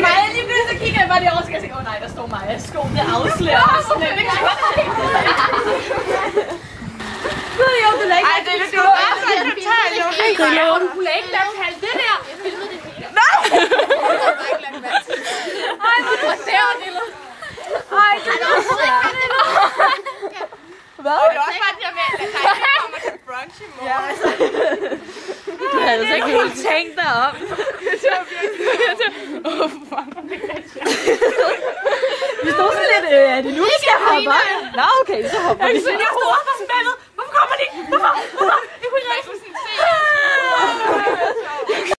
Maja, lige pludselig så kigger jeg bare lige over, og tænker, nej, der står Maja sko, det afslører sådan lidt. Gud, jo, du lader ikke. Ej, det er jo bare sådan, du tager jo. Du lader ikke lade kalde det der. Jeg filmede det hele. Nej! Ej, hvor du ser det, eller? Ej, det er også hvad? Det er også bare det der med, at der ikke kommer til brunch i morgen. Ja, altså. Du havde altså ikke helt tænkt dig om. Det var virkelig. Vi stod sådan lidt, er det nu, vi skal hoppe op? Nå, okay, så hopper vi. Jeg stod